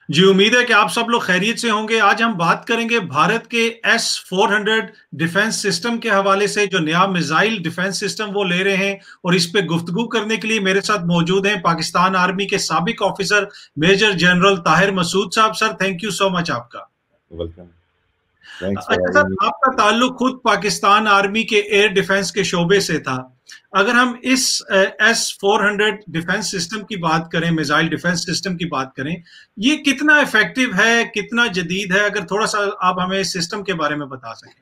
जी, उम्मीद है कि आप सब लोग खैरियत से होंगे। आज हम बात करेंगे भारत के S-400 डिफेंस सिस्टम के हवाले से, जो नया मिसाइल डिफेंस सिस्टम वो ले रहे हैं। और इस पे गुफ्तगू करने के लिए मेरे साथ मौजूद हैं पाकिस्तान आर्मी के साबिक officer major general Tahir Masood साहब। Sir, thank you so much आपका। वेलकम। थैंक्स फॉर अच्छा सर, हैविंग मी। आपका ताल्लुक खुद पाकिस्तान आर्मी के एयर डिफेंस के शोबे से था। अगर हम इस S-400 डिफेंस सिस्टम की बात करें, मिसाइल डिफेंस सिस्टम की बात करें, ये कितना इफेक्टिव है, कितना जदीद है, अगर थोड़ा सा आप हमें इस सिस्टम के बारे में बता सकें।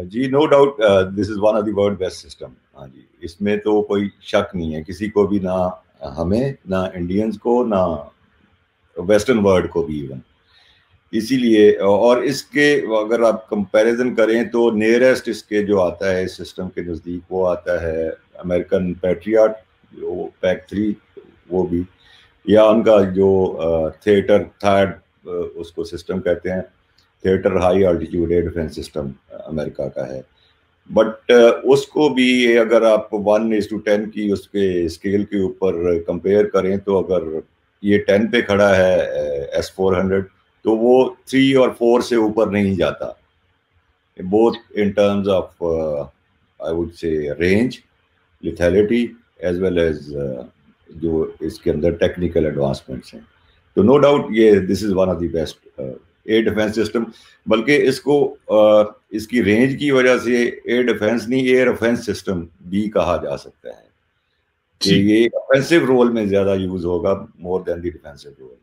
जी, no doubt this is one of the world best system. हाँ जी, इसमें तो कोई शक नहीं है किसी को भी, ना हमें, ना इंडियंस को, ना वेस्टर्न वर्ल्ड को भी इवन। इसीलिए, और इसके अगर आप कंपैरिजन करें तो नियरेस्ट इसके जो आता है इस सिस्टम के नज़दीक, वो आता है अमेरिकन पैट्रियट, जो पैक 3, वो भी, या उनका जो थिएटर थर्ड, उसको सिस्टम कहते हैं, theatre high altitude air defence system, America का है। बट उसको भी अगर आप 1:10 की उसके स्केल के ऊपर कंपेयर करें, तो अगर ये 10 पे खड़ा है S-400, तो वो 3 और 4 से ऊपर नहीं जाता, both in terms of I would say range, lethality, as well as जो इसके अंदर टेक्निकल एडवांसमेंट्स हैं। तो नो डाउट ये this is one of the best air defence system. बल्कि इसको इसकी रेंज की वजह से एयर डिफेंस नहीं, एयर ऑफेंस सिस्टम भी कहा जा सकता है कि जी, ये ऑफेंसिव रोल में ज्यादा यूज होगा more than the defensive role.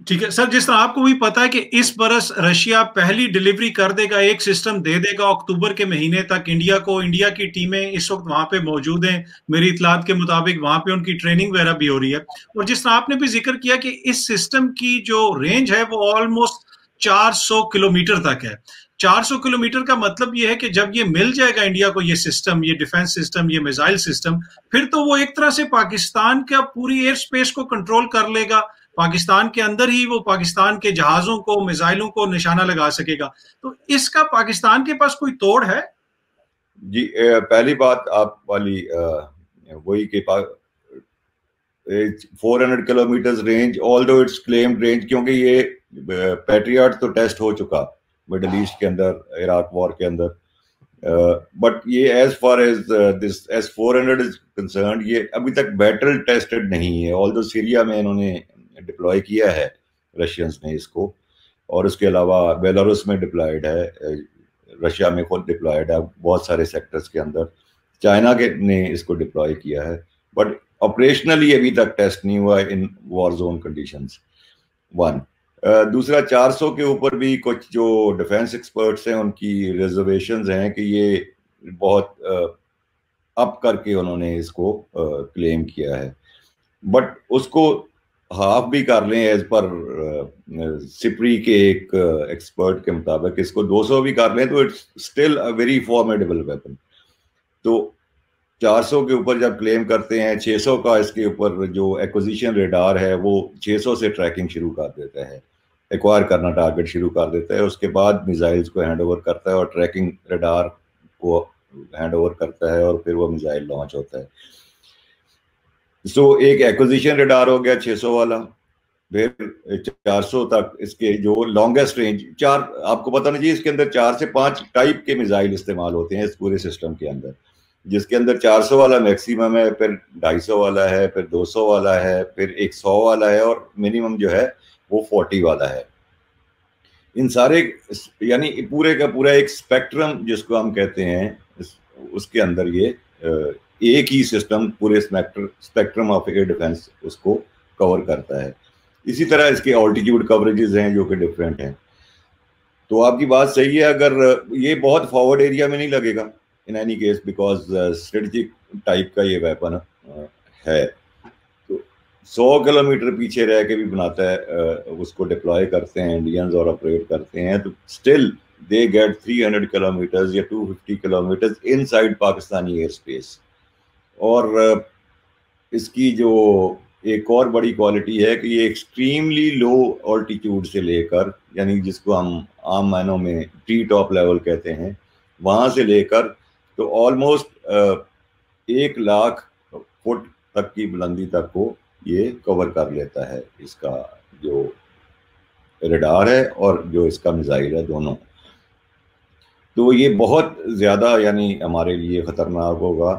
ठीक है सर। जिस तरह आपको भी पता है कि इस बरस रशिया पहली डिलीवरी कर देगा, एक सिस्टम दे देगा अक्टूबर के महीने तक इंडिया को। इंडिया की टीमें इस वक्त वहां पे मौजूद हैं, मेरी इतलात के मुताबिक वहां पे उनकी ट्रेनिंग वगैरह भी हो रही है। और जिस तरह आपने भी जिक्र किया कि इस सिस्टम की जो रेंज है वो ऑलमोस्ट 400 किलोमीटर तक है। 400 किलोमीटर का मतलब ये है कि जब ये मिल जाएगा इंडिया को, ये सिस्टम, ये डिफेंस सिस्टम, ये मिसाइल सिस्टम, फिर तो वो एक तरह से पाकिस्तान का पूरी एयर स्पेस को कंट्रोल कर लेगा। पाकिस्तान के अंदर ही वो पाकिस्तान के जहाजों को, मिसाइलों को निशाना लगा सकेगा। तो इसका पाकिस्तान के पास कोई तोड़ है? जी, पहली बात आप वाली वही के पास 400 किलोमीटर रेंज, ऑल दो इट्स क्लेम्ड रेंज, क्योंकि ये पैट्रियट तो टेस्ट हो चुका मिडल ईस्ट के अंदर, इराक वॉर के अंदर। बट ये as far as this S-400 is concern, ये अभी तक बैटल टेस्टेड नहीं है। ऑल दो सीरिया में इन्होंने डिप्लॉय किया है रशियंस ने इसको, और उसके अलावा बेलारूस में डिप्लॉयड है, रशिया में खुद डिप्लॉयड है बहुत सारे सेक्टर्स के अंदर, चाइना के ने इसको डिप्लॉय किया है। बट ऑपरेशनली अभी तक टेस्ट नहीं हुआ in war zone conditions. One, दूसरा, 400 के ऊपर भी कुछ जो डिफेंस एक्सपर्ट्स हैं उनकी रिजर्वेशंस हैं कि ये बहुत अप करके उन्होंने इसको क्लेम किया है। बट उसको हाफ भी कर लें, एज पर सिप्री के एक एक्सपर्ट के मुताबिक इसको 200 भी कर लें, तो it's still a very formidable weapon. तो 400 के ऊपर जब क्लेम करते हैं, 600 का इसके ऊपर जो एक्विजिशन रेडार है वो 600 से ट्रैकिंग शुरू कर देता है, एक्वायर करना टारगेट शुरू कर देता है, उसके बाद मिसाइल्स को हैंड ओवर करता है और ट्रैकिंग रेडार को हैंड ओवर करता है, और फिर वो मिसाइल लॉन्च होता है। सो एक एक्विजिशन रेडार हो गया 600 वाला। फिर 400 तक इसके जो लॉन्गेस्ट रेंज, चार, आपको पता नहीं चाहिए इसके अंदर 4 से 5 टाइप के मिसाइल इस्तेमाल होते हैं इस पूरे सिस्टम के अंदर, जिसके अंदर 400 वाला मैक्सिमम है, फिर 250 वाला है, फिर 200 वाला है, फिर 100 वाला है, और मिनिमम जो है वो 40 वाला है। इन सारे, यानी पूरे का पूरा एक स्पेक्ट्रम जिसको हम कहते हैं, उसके अंदर ये एक ही सिस्टम पूरे स्पेक्ट्रम ऑफ एयर डिफेंस उसको कवर करता है। इसी तरह इसके ऑल्टीट्यूड कवरेजेस हैं जो कि डिफरेंट हैं। तो आपकी बात सही है, अगर ये बहुत फॉरवर्ड एरिया में नहीं लगेगा in any case, because strategic type का ये वेपन है, तो 100 किलोमीटर पीछे रह के भी बनाता है, उसको डिप्लॉय करते हैं इंडियंस और ऑपरेट करते हैं, तो स्टिल दे गेट 300 किलोमीटर या 250 kilometre inside Pakistani air space. और इसकी जो एक और बड़ी क्वालिटी है कि ये एक्सट्रीमली लो ऑल्टीट्यूड से लेकर, यानी जिसको हम आम मायनों में टी टॉप लेवल कहते हैं, वहां से लेकर तो ऑलमोस्ट 1 लाख फुट तक की बुलंदी तक को ये कवर कर लेता है, इसका जो रडार है और जो इसका मिसाइल है दोनों। तो ये बहुत ज़्यादा यानी हमारे लिए ख़तरनाक होगा।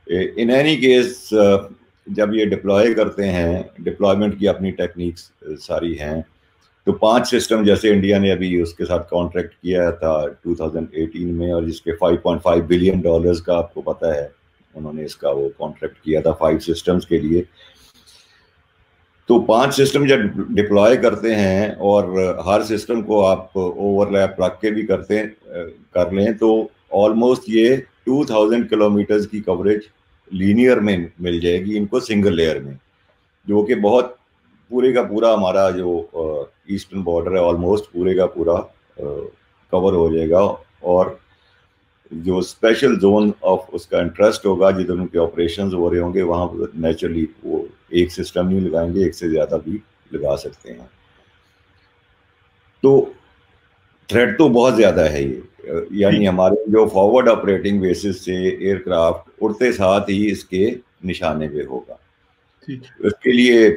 इन एनी केस जब ये डिप्लॉय करते हैं, डिप्लॉयमेंट की अपनी टेक्निक्स सारी हैं। तो 5 सिस्टम जैसे इंडिया ने अभी उसके साथ कॉन्ट्रैक्ट किया था 2018 में, और जिसके $5.5 बिलियन का आपको पता है उन्होंने इसका वो कॉन्ट्रैक्ट किया था 5 सिस्टम्स के लिए। तो 5 सिस्टम जब डिप्लॉय करते हैं और हर सिस्टम को आप ओवरलैप रख के भी कर लें, तो ऑलमोस्ट ये 2000 किलोमीटर्स की कवरेज लीनियर में मिल जाएगी इनको सिंगल लेयर में, जो कि बहुत पूरे का पूरा हमारा जो ईस्टर्न बॉर्डर है ऑलमोस्ट पूरे का पूरा कवर हो जाएगा। और जो स्पेशल जोन ऑफ उसका इंटरेस्ट होगा, जिधर उनके ऑपरेशंस हो रहे होंगे, वहाँ पर नेचुरली वो एक सिस्टम नहीं लगाएंगे, एक से ज़्यादा भी लगा सकते हैं। तो थ्रेट तो बहुत ज़्यादा है ये, यानी हमारे जो फॉरवर्ड ऑपरेटिंग बेसिस से एयरक्राफ्ट उड़ते साथ ही इसके निशाने पे होगा। इसके लिए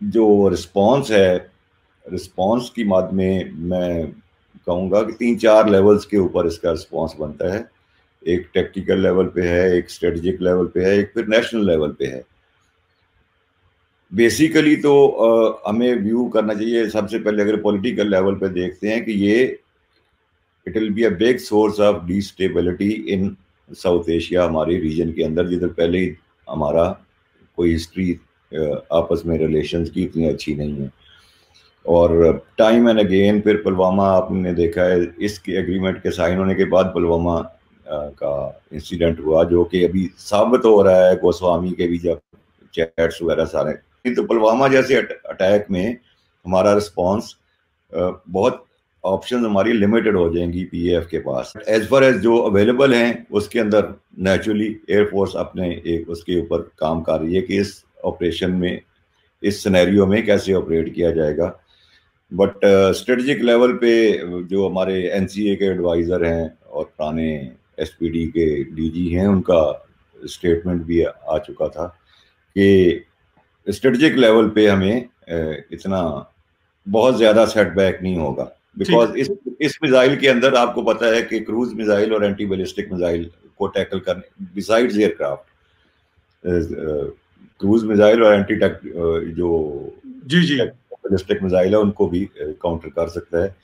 जो रिस्पॉन्स है, रिस्पॉन्स की मद में मैं कहूँगा कि 3-4 लेवल्स के ऊपर इसका रिस्पॉन्स बनता है। एक टेक्टिकल लेवल पे है, एक स्ट्रेटजिक लेवल पे है, एक फिर नेशनल लेवल पे है। बेसिकली तो हमें व्यू करना चाहिए सबसे पहले, अगर पॉलिटिकल लेवल पे देखते हैं कि ये it will be a big source of destability in South Asia, हमारे रीजन के अंदर, जिधर पहले ही हमारा कोई हिस्ट्री आपस में रिलेशंस की इतनी अच्छी नहीं है। और टाइम एंड अगेन फिर पुलवामा आपने देखा है, इसके एग्रीमेंट के साइन होने के बाद पुलवामा का इंसिडेंट हुआ, जो कि अभी साबित हो रहा है गोस्वामी के भी जब चैट्स वगैरह सारे। तो पुलवामा जैसे अटैक में हमारा रिस्पॉन्स बहुत ऑप्शन हमारी लिमिटेड हो जाएंगी पीएफ के पास। एज फार एज जो अवेलेबल हैं उसके अंदर नेचुरली एयरफोर्स अपने एक उसके ऊपर काम कर रही है कि इस ऑपरेशन में, इस सिनेरियो में कैसे ऑपरेट किया जाएगा। बट स्ट्रेटजिक लेवल पे जो हमारे एनसीए के एडवाइज़र हैं और पुराने एसपीडी के डीजी हैं, उनका स्टेटमेंट भी आ चुका था कि स्ट्रेटजिक लेवल पे हमें इतना बहुत ज़्यादा सेटबैक नहीं होगा, बिकॉज इस मिसाइल के अंदर आपको पता है कि क्रूज मिसाइल और एंटी बैलिस्टिक मिसाइल को टैकल करने, बिसाइड्स एयरक्राफ्ट, क्रूज मिसाइल और एंटी जो बैलिस्टिक मिसाइल है उनको भी काउंटर कर सकता है।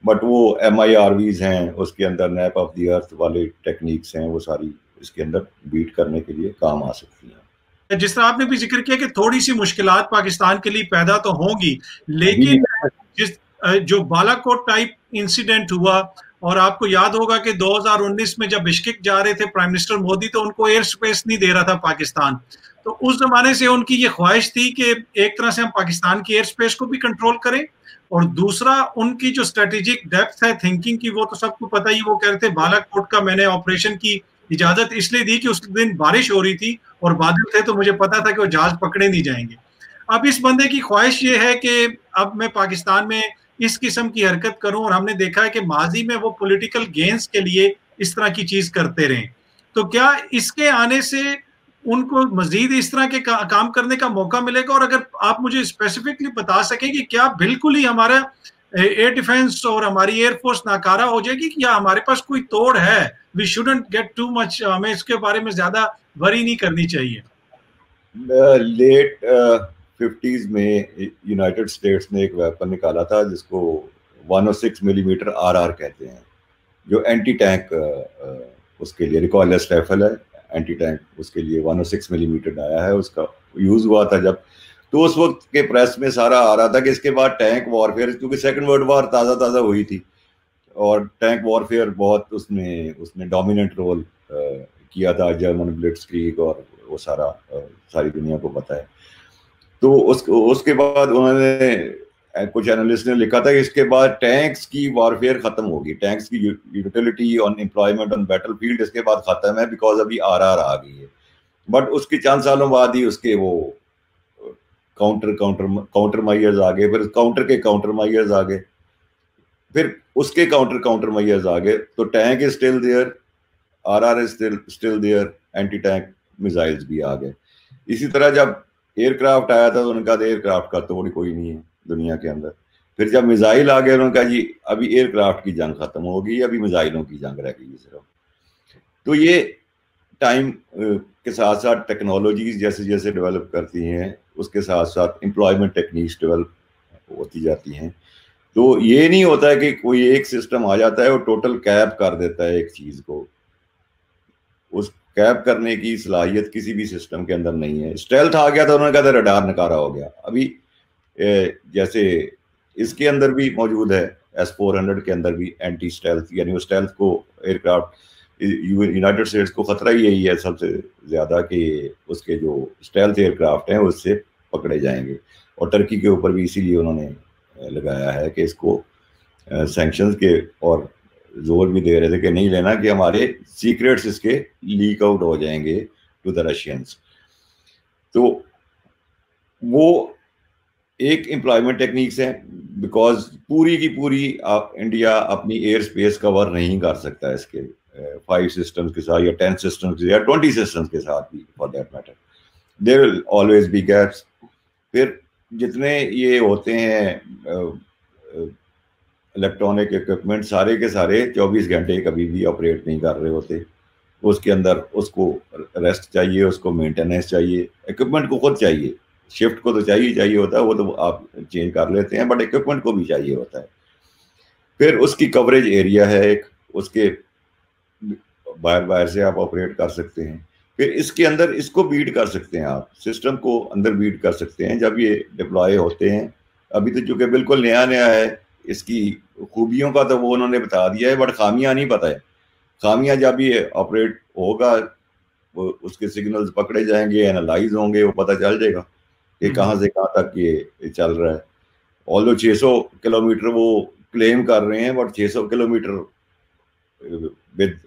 बट वो MIRVs हैं, उसके अंदर नैप ऑफ द अर्थ वाले टेक्निक्स हैं, वो सारी इसके अंदर बीट करने के लिए काम आ सकती हैं। जिस तरह आपने भी जिक्र किया कि थोड़ी सी मुश्किलात पाकिस्तान के लिए पैदा तो होंगी, लेकिन जिस जो बालाकोट टाइप इंसिडेंट हुआ, और आपको याद होगा कि 2019 में जब बिश्केक जा रहे थे प्राइम मिनिस्टर मोदी, तो उनको एयर स्पेस नहीं दे रहा था पाकिस्तान। तो उस जमाने से उनकी ये ख्वाहिश थी कि एक तरह से हम पाकिस्तान की एयर स्पेस को भी कंट्रोल करें, और दूसरा उनकी जो स्ट्रेटेजिक डेप्थ है थिंकिंग की, वो तो सबको पता ही। वो कह रहे थे बालाकोट का मैंने ऑपरेशन की इजाजत इसलिए दी कि उस दिन बारिश हो रही थी और बादल थे, तो मुझे पता था कि वो जहाज पकड़े नहीं जाएंगे। अब इस बंदे की ख्वाहिश ये है कि अब मैं पाकिस्तान में इस किस्म की हरकत करूं, और हमने देखा है कि माजी में वो पॉलिटिकल गेन्स के लिए इस तरह की चीज करते रहे। तो क्या इसके आने से उनको मजीद इस तरह के काम करने का मौका मिलेगा? और अगर आप मुझे स्पेसिफिकली बता सकें कि क्या बिल्कुल ही हमारा एयर डिफेंस और हमारी एयरफोर्स नाकारा हो जाएगी, कि या हमारे पास कोई तोड़ है? We shouldn't get too much, हमें इसके बारे में ज्यादा वरी नहीं करनी चाहिए। लेट 50s में यूनाइटेड स्टेट्स ने एक वेपन निकाला था जिसको 106 मिलीमीटर RR कहते हैं, जो एंटी टैंक उसके लिए रिकॉयलेस राइफल है, एंटी टैंक उसके लिए 106 मिलीमीटर आया है, उसका यूज हुआ था जब। तो उस वक्त के प्रेस में सारा आ रहा था कि इसके बाद टैंक वॉरफेयर, क्योंकि सेकंड वर्ल्ड वॉर ताज़ा हुई थी और टैंक वॉरफेयर बहुत उसने डोमिनेंट रोल किया था, जर्मन ब्लिट्जक्रीग और वो सारी दुनिया को पता है। तो उसके बाद उन्होंने, कुछ एनालिस्ट ने लिखा था कि इसके बाद टैंक्स की वॉरफेयर खत्म होगी, टैंक्स की utility on employment on battlefield इसके बाद खत्म है, बिकॉज अभी RR आ गई है। बट उसके चंद सालों बाद ही उसके वो काउंटर माइयर्स आ गए, फिर काउंटर के काउंटर माइयर्स आ गए, फिर उसके काउंटर माइयर्स आ गए। तो tank is still there, RR is still there, anti tank missiles भी आ गए। इसी तरह जब एयरक्राफ्ट आया था तो उन्होंने कहा एयरक्राफ्ट का तोड़ कोई नहीं है दुनिया के अंदर। फिर जब मिसाइल आ गए उन्होंने कहा जी अभी एयरक्राफ्ट की जंग खत्म होगी, अभी मिसाइलों की जंग रह गई सिर्फ। तो ये टाइम के साथ साथ टेक्नोलॉजीज जैसे जैसे डेवलप करती हैं उसके साथ साथ एम्प्लॉयमेंट टेक्निक्स डेवलप होती जाती हैं। तो ये नहीं होता है कि कोई एक सिस्टम आ जाता है और टोटल कैप कर देता है एक चीज को। उस कैप करने की सलाहियत किसी भी सिस्टम के अंदर नहीं है। स्टेल्थ आ गया तो उन्होंने कहा था रडार नकारा हो गया। अभी जैसे इसके अंदर भी मौजूद है, S-400 के अंदर भी एंटी स्टेल्थ, यानी वो स्टेल्थ को एयरक्राफ्ट, यूनाइटेड स्टेट्स को खतरा ही यही है सबसे ज्यादा कि उसके जो स्टेल्थ एयरक्राफ्ट हैं उससे पकड़े जाएंगे। और टर्की के ऊपर भी इसीलिए उन्होंने लगाया है कि इसको सैंक्शंस के और जोर भी दे रहे थे कि नहीं लेना कि हमारे सीक्रेट्स इसके लीक आउट हो जाएंगे टू द रशियंस। तो वो एक एम्प्लॉयमेंट टेक्निक्स है, बिकॉज पूरी की पूरी इंडिया अपनी एयर स्पेस कवर नहीं कर सकता इसके 5 सिस्टम्स के साथ या 10 सिस्टम्स या 20 सिस्टम्स के साथ भी for that matter. There will always be gaps. फिर जितने ये होते हैं इलेक्ट्रॉनिक इक्विपमेंट सारे के सारे 24 घंटे कभी भी ऑपरेट नहीं कर रहे होते। उसके अंदर उसको रेस्ट चाहिए, उसको मेंटेनेंस चाहिए, इक्विपमेंट को खुद चाहिए। शिफ्ट को तो चाहिए होता है, वो तो आप चेंज कर लेते हैं, बट इक्विपमेंट को भी चाहिए होता है। फिर उसकी कवरेज एरिया है एक, उसके बाहर से आप ऑपरेट कर सकते हैं। फिर इसके अंदर इसको बीट कर सकते हैं, आप सिस्टम को अंदर बीट कर सकते हैं जब ये डिप्लॉय होते हैं। अभी तो चूंकि बिल्कुल नया नया है, इसकी खूबियों का तो वो उन्होंने बता दिया है, बट खामियां नहीं पता है। खामियां जब ये ऑपरेट होगा वो उसके सिग्नल्स पकड़े जाएंगे, एनालाइज होंगे, वो पता चल जाएगा कि कहाँ से कहाँ तक ये चल रहा है। ऑल्दो 600 किलोमीटर वो क्लेम कर रहे हैं, बट 600 किलोमीटर विद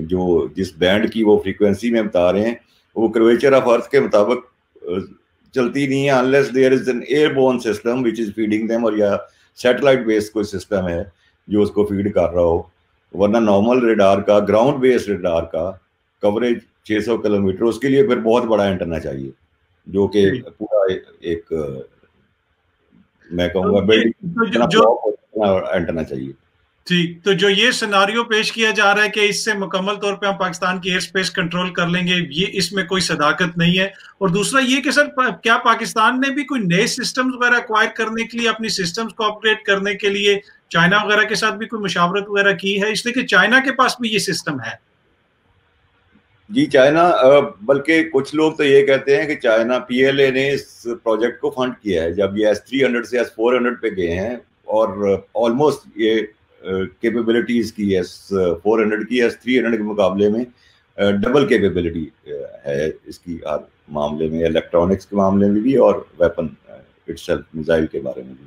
जो जिस बैंड की वो फ्रीक्वेंसी में बता रहे हैं वो कर्वेचर ऑफ अर्थ के मुताबिक चलती नहीं है, unless there is an airborne system which is feeding them, और या सैटेलाइट बेस्ड कोई सिस्टम है जो उसको फीड कर रहा हो। वरना नॉर्मल रेडार का, ग्राउंड बेस्ड रेडार का कवरेज 600 किलोमीटर, उसके लिए फिर बहुत बड़ा एंटेना चाहिए जो कि पूरा एक मैं कहूँगा बिल्डिंग एंटेना चाहिए। ठीक, तो जो ये सिनारियो पेश किया जा रहा है कि इससे मुकम्मल तौर पे हम पाकिस्तान की एयर स्पेस कंट्रोल कर लेंगे, ये इसमें कोई सदाकत नहीं है। और दूसरा ये कि सर क्या पाकिस्तान ने भी कोई नए सिस्टम्स वगैरह एक्वायर करने के लिए, अपनी सिस्टम्स को अपग्रेड करने के लिए चाइना वगैरह के साथ भी कोई मुशावरत वगैरह की है, इसलिए कि चाइना के पास भी ये सिस्टम है? जी चाइना, बल्कि कुछ लोग तो ये कहते हैं कि चाइना PLA ने इस प्रोजेक्ट को फंड किया है। जब ये S-300 से S-400 पे गए हैं और ऑलमोस्ट ये कैपेबिलिटीज की S-400 की S-300 के मुकाबले में डबल कैपेबिलिटी है इसकी हर मामले में, इलेक्ट्रॉनिक्स के मामले में भी और वेपन इटसेल्फ मिसाइल के बारे में भी।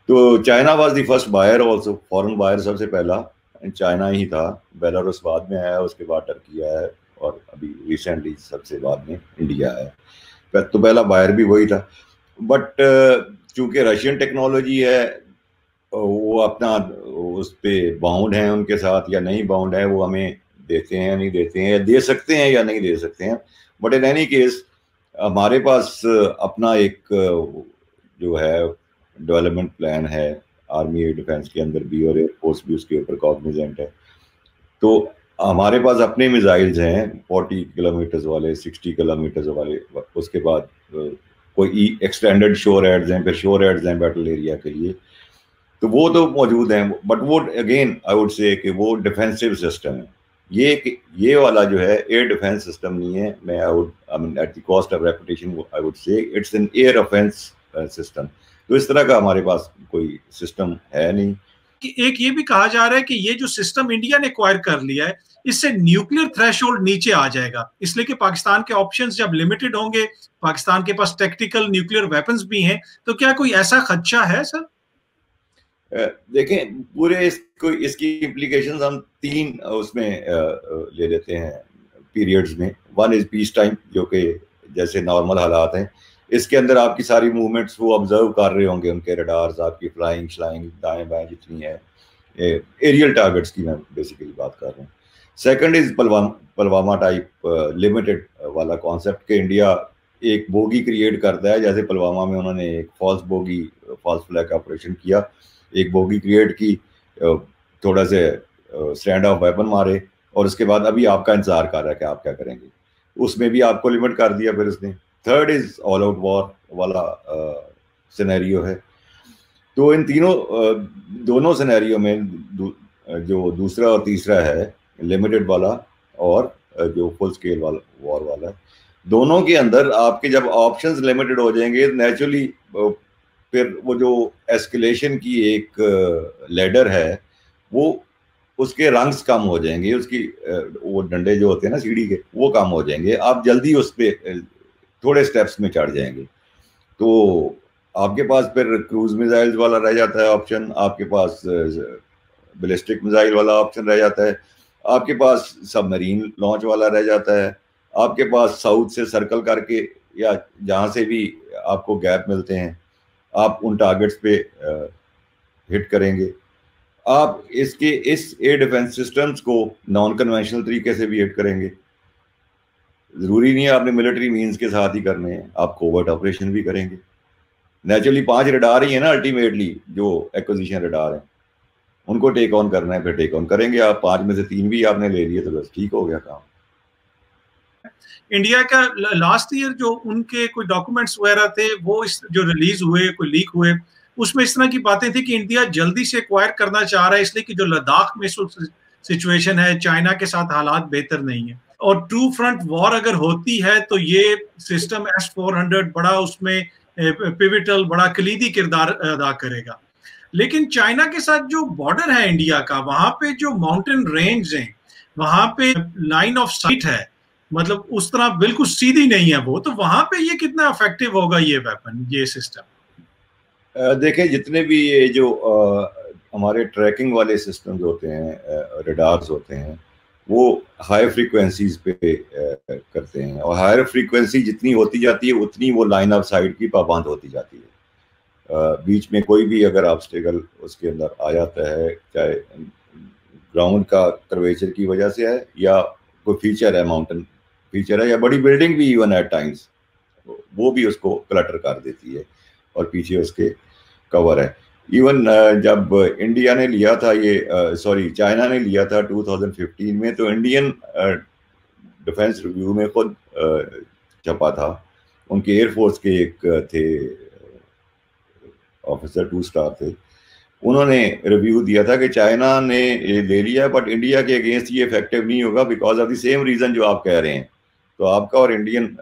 तो China was the first buyer also, foreign buyer सबसे पहला चाइना ही था। बेलारूस बाद में आया, उसके बाद टर्की आया और अभी रिसेंटली सबसे बाद में इंडिया आया। तो पहला बायर भी वही था। बट चूंकि रशियन टेक्नोलॉजी है, वो अपना उस पर बाउंड है उनके साथ या नहीं बाउंड है, वो हमें देते हैं नहीं देते हैं, या दे सकते हैं या नहीं दे सकते हैं। बट इन एनी केस हमारे पास अपना एक जो है डेवलपमेंट प्लान है, आर्मी एयर डिफेंस के अंदर भी और एयरफोर्स भी उसके ऊपर कॉग्निजेंट है। तो हमारे पास अपने मिसाइल्स हैं 40 किलोमीटर वाले, 60 किलोमीटर वाले। उसके बाद कोई एक्सटेंडेड शोर हेड्स हैं, फिर शोर हेड्स हैं बैटल एरिया के लिए, तो वो तो मौजूद हैं। बट वो अगेन आई वुड से कि वो डिफेंसिव सिस्टम है। ये वाला जो है एयर डिफेंस सिस्टम नहीं है। मैं I mean at the cost of reputation I would से it's an air offence system. तो इस तरह का हमारे पास कोई सिस्टम है नहीं। एक ये भी कहा जा रहा है कि ये जो सिस्टम इंडिया ने एक्वायर कर लिया है, इससे न्यूक्लियर थ्रेशोल्ड नीचे आ जाएगा, इसलिए कि पाकिस्तान के ऑप्शंस जब लिमिटेड होंगे, पाकिस्तान के पास टैक्टिकल न्यूक्लियर वेपन्स भी हैं, तो क्या कोई ऐसा खदशा है सर? देखें पूरे इसकी इम्प्लीकेशंस हम 3 उसमें ले लेते हैं पीरियड्स में। वन इज पीस टाइम, जो कि जैसे नॉर्मल हालात हैं, इसके अंदर आपकी सारी मूवमेंट्स वो ऑब्जर्व कर रहे होंगे, उनके रडार्स, आपकी फ्लाइंग श्लाइंग दाएं बाएं जितनी है, एरियल टारगेट्स की मैं बेसिकली बात कर रहा हूँ। Second is Pulwama type limited वाला कॉन्सेप्ट कि इंडिया एक बोगी क्रिएट करता है, जैसे पुलवामा में उन्होंने एक फॉल्स फ्लैग ऑपरेशन किया, एक बोगी क्रिएट की, थोड़ा से स्टैंड ऑफ वेपन मारे, और उसके बाद अभी आपका इंतजार कर रहा है कि आप क्या करेंगे। उसमें भी आपको लिमिट कर दिया फिर उसने। Third is all out war वाला सिनेरियो है। तो इन दोनों सिनेरियो में जो दूसरा और तीसरा है, लिमिटेड वाला और जो फुल स्केल वाला वॉर वाला, दोनों के अंदर आपके जब ऑप्शंस लिमिटेड हो जाएंगे, नेचुरली फिर वो जो एस्केलेशन की एक लेडर है, वो उसके रंग्स कम हो जाएंगे, उसकी वो डंडे जो होते हैं ना सीढ़ी के, वो कम हो जाएंगे, आप जल्दी उस पर थोड़े स्टेप्स में चढ़ जाएंगे। तो आपके पास फिर क्रूज मिसाइल्स वाला रह जाता है ऑप्शन, आपके पास बैलिस्टिक मिसाइल वाला ऑप्शन रह जाता है, आपके पास सबमरीन लॉन्च वाला रह जाता है, आपके पास साउथ से सर्कल करके या जहां से भी आपको गैप मिलते हैं आप उन टारगेट्स पे हिट करेंगे। आप इस एयर डिफेंस सिस्टम्स को नॉन कन्वेंशनल तरीके से भी हिट करेंगे। जरूरी नहीं है आपने मिलिट्री मीन्स के साथ ही करने हैं, आप कोवर्ट ऑपरेशन भी करेंगे। नेचुरली 5 रडार ही है ना अल्टीमेटली, जो एक्विजिशन रडार है, उनको टेक ऑन करना है, फिर टेक ऑन करेंगे आप। 5 में से 3 भी आपने ले लिए तो बस ठीक हो गया काम। इंडिया का लास्ट ईयर जो उनके कोई डॉक्यूमेंट्स वगैरह थे वो जो रिलीज हुए, कोई लीक हुए, उसमें इस तरह की बातें थी कि इंडिया जल्दी से एक्वायर करना चाह रहा है इसलिए कि जो लद्दाख में सिचुएशन है, चाइना के साथ हालात बेहतर नहीं है, और ट्रू फ्रंट वॉर अगर होती है तो ये सिस्टम S-400 बड़ा उसमें पिविटल, बड़ा कलीदी किरदार अदा करेगा। लेकिन चाइना के साथ जो बॉर्डर है इंडिया का, वहां पे जो माउंटेन रेंज है, वहां पे लाइन ऑफ साइट है, मतलब उस तरह बिल्कुल सीधी नहीं है वो, तो वहां पे ये कितना इफेक्टिव होगा ये वेपन, ये सिस्टम? देखें, जितने भी ये जो हमारे ट्रैकिंग वाले सिस्टम्स होते हैं, रडार्स होते हैं, वो हाई फ्रीक्वेंसीज पे करते हैं, और हायर फ्रीक्वेंसी जितनी होती जाती है उतनी वो लाइन ऑफ साइट की पाबंद होती जाती है। बीच में कोई भी अगर ऑब्स्टेकल उसके अंदर आ जाता है, चाहे ग्राउंड का कर्वेचर की वजह से है या कोई फीचर है, माउंटेन फीचर है, या बड़ी बिल्डिंग भी इवन एट टाइम्स, वो भी उसको क्लटर कर देती है और पीछे उसके कवर है। इवन जब इंडिया ने लिया था ये चाइना ने लिया था 2015 में, तो इंडियन डिफेंस रिव्यू में खुद छपा था, उनके एयरफोर्स के एक थे ऑफिसर, 2 स्टार थे, उन्होंने रिव्यू दिया था कि चाइना ने ये ले लिया बट इंडिया के अगेंस्ट ये इफेक्टिव नहीं होगा because of the same reason जो आप कह रहे हैं। तो आपका और इंडियन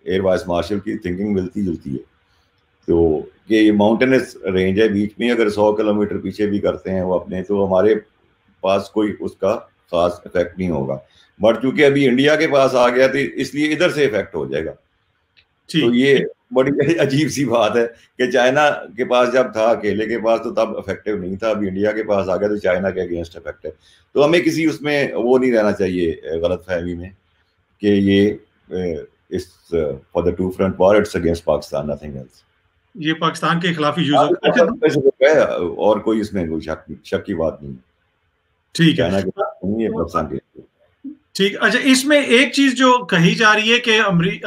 एयर वाइस मार्शल की थिंकिंग मिलती जुलती है। तो ये माउंटेनस रेंज है, बीच में अगर 100 किलोमीटर पीछे भी करते हैं वो अपने, तो हमारे पास कोई उसका खास इफेक्ट नहीं होगा। बट चूंकि अभी इंडिया के पास आ गया तो इसलिए इधर से इफेक्ट हो जाएगा। तो ये बड़ी अजीब सी बात है कि चाइना के पास जब था, अकेले के पास, तो तब इफेक्टिव नहीं था, अभी इंडिया के पास आ गया तो चाइना के अगेंस्ट इफेक्ट है। तो हमें किसी उसमें वो नहीं रहना चाहिए गलत फहमी में कि ये इस for the two front war it's against Pakistan, nothing else. ये पाकिस्तान के खिलाफ ही यूज होगा और कोई इसमें कोई शक की बात नहीं। ठीक है, पाकिस्तान के ठीक। अच्छा, इसमें एक चीज जो कही जा रही है कि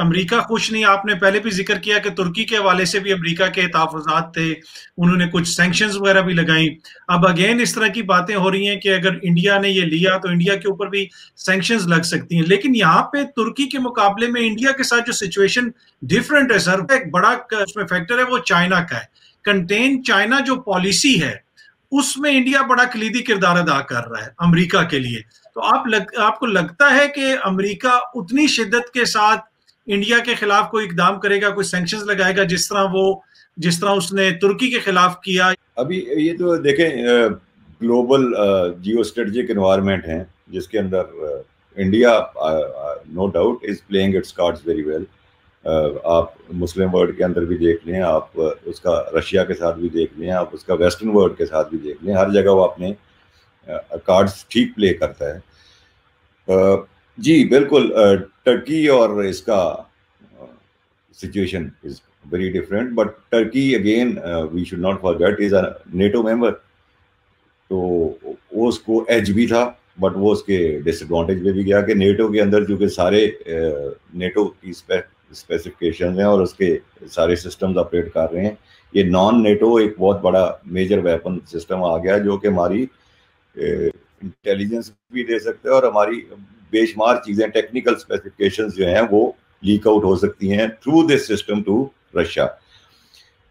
अमेरिका खुश नहीं, आपने पहले भी जिक्र किया कि तुर्की के हवाले से भी अमेरिका के तहफ़्फ़ुज़ात थे, उन्होंने कुछ सैंक्शंस वगैरह भी लगाई। अब अगेन इस तरह की बातें हो रही हैं कि अगर इंडिया ने ये लिया तो इंडिया के ऊपर भी सैंक्शंस लग सकती हैं। लेकिन यहाँ पे तुर्की के मुकाबले में इंडिया के साथ जो सिचुएशन डिफरेंट है सर, एक बड़ा उसमें फैक्टर है वो चाइना का है। कंटेन चाइना जो पॉलिसी है उसमें इंडिया बड़ा कलीदी किरदार अदा कर रहा है अमेरिका के लिए। तो आपको लगता है कि अमेरिका उतनी शिद्दत के साथ इंडिया के खिलाफ कोई इकदाम करेगा, कोई सैंक्शंस लगाएगा जिस तरह उसने तुर्की के खिलाफ किया? अभी ये तो देखें, ग्लोबल जियो स्ट्रेटेजिक एनवायरनमेंट है जिसके अंदर India no doubt is playing its cards very well. आप मुस्लिम वर्ल्ड के अंदर भी देख लें, आप उसका रशिया के साथ भी देख लें, आप उसका वेस्टर्न वर्ल्ड के साथ भी देख लें, हर जगह वो अपने कार्ड्स ठीक प्ले करता है। जी बिल्कुल, टर्की और इसका situation is very different, but Turkey again we should not forget is a NATO member. तो वो उसको एज भी था बट वो उसके डिसएडवांटेज में भी गया कि नेटो के अंदर चूंकि सारे नेटो की स्पेसिफिकेशन हैं और उसके सारे सिस्टम्स ऑपरेट कर रहे हैं। ये नॉन नेटो एक बहुत बड़ा मेजर वेपन सिस्टम आ गया जो कि हमारी इंटेलिजेंस भी दे सकते हैं और हमारी बेशुमार चीज़ें, टेक्निकल स्पेसिफिकेशंस जो हैं वो लीक आउट हो सकती हैं through this system to Russia.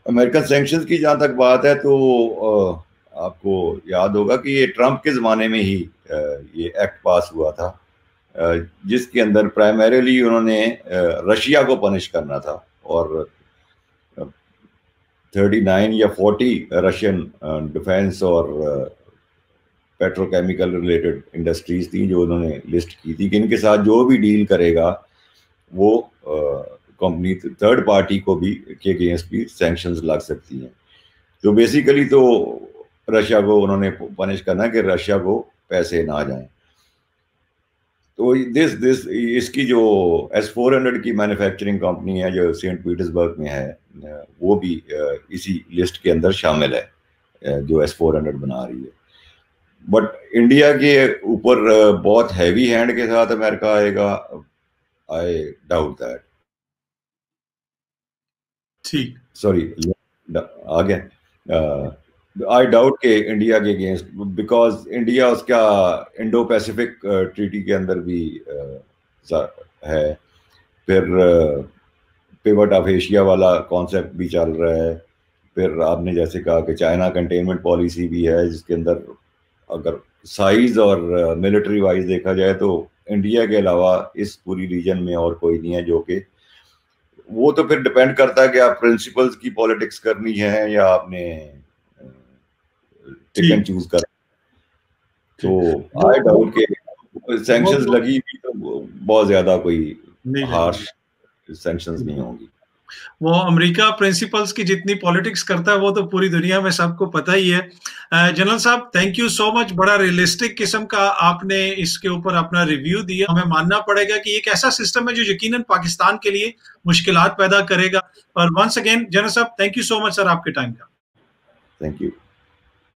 American sanctions की जहाँ तक बात है तो आपको याद होगा कि ये ट्रंप के ज़माने में ही ये एक्ट पास हुआ था, जिसके अंदर प्राइमरीली उन्होंने रशिया को पनिश करना था और 39 या 40 रशियन डिफेंस और पेट्रोकेमिकल रिलेटेड इंडस्ट्रीज थी जो उन्होंने लिस्ट की थी कि इनके साथ जो भी डील करेगा वो कंपनी थर्ड पार्टी को भी के अगेंस्ट भी सैंक्शंस लग सकती हैं। तो बेसिकली तो रशिया को उन्होंने पनिश करना कि रशिया को पैसे ना जाएं। तो दिस इसकी जो S-400 की मैन्युफैक्चरिंग कंपनी है जो सेंट पीटर्सबर्ग में है, वो भी इसी लिस्ट के अंदर शामिल है जो S-400 बना रही है। बट इंडिया के ऊपर बहुत हैवी हैंड के साथ अमेरिका आएगा, आई डाउट दैट। ठीक, सॉरी आ गया। आई डाउट के इंडिया के अगेंस्ट, बिकॉज इंडिया उसका इंडो पैसिफिक ट्रीटी के अंदर भी है, फिर पिवट ऑफ एशिया वाला कॉन्सेप्ट भी चल रहा है, फिर आपने जैसे कहा कि चाइना कंटेनमेंट पॉलिसी भी है जिसके अंदर अगर साइज और मिलिट्री वाइज देखा जाए तो इंडिया के अलावा इस पूरी रीजन में और कोई नहीं है जो कि, वो तो फिर डिपेंड करता है कि आप प्रिंसिपल्स की पॉलिटिक्स करनी है या आपने टिकन चूज कर। तो आई डाउट के सैंक्शंस लगी भी तो बहुत ज्यादा कोई हार्श सैंक्शंस नहीं होंगी। वो अमेरिका प्रिंसिपल्स की जितनी पॉलिटिक्स करता है वो तो पूरी दुनिया में सबको पता ही है। जनरल साहब, थैंक यू सो मच, बड़ा रियलिस्टिक किस्म का आपने इसके ऊपर अपना रिव्यू दिया। हमें मानना पड़ेगा कि एक ऐसा सिस्टम है जो यकीनन पाकिस्तान के लिए मुश्किलात पैदा करेगा। और वंस अगेन जनरल साहब, thank you so much sir आपके टाइम का। Thank you.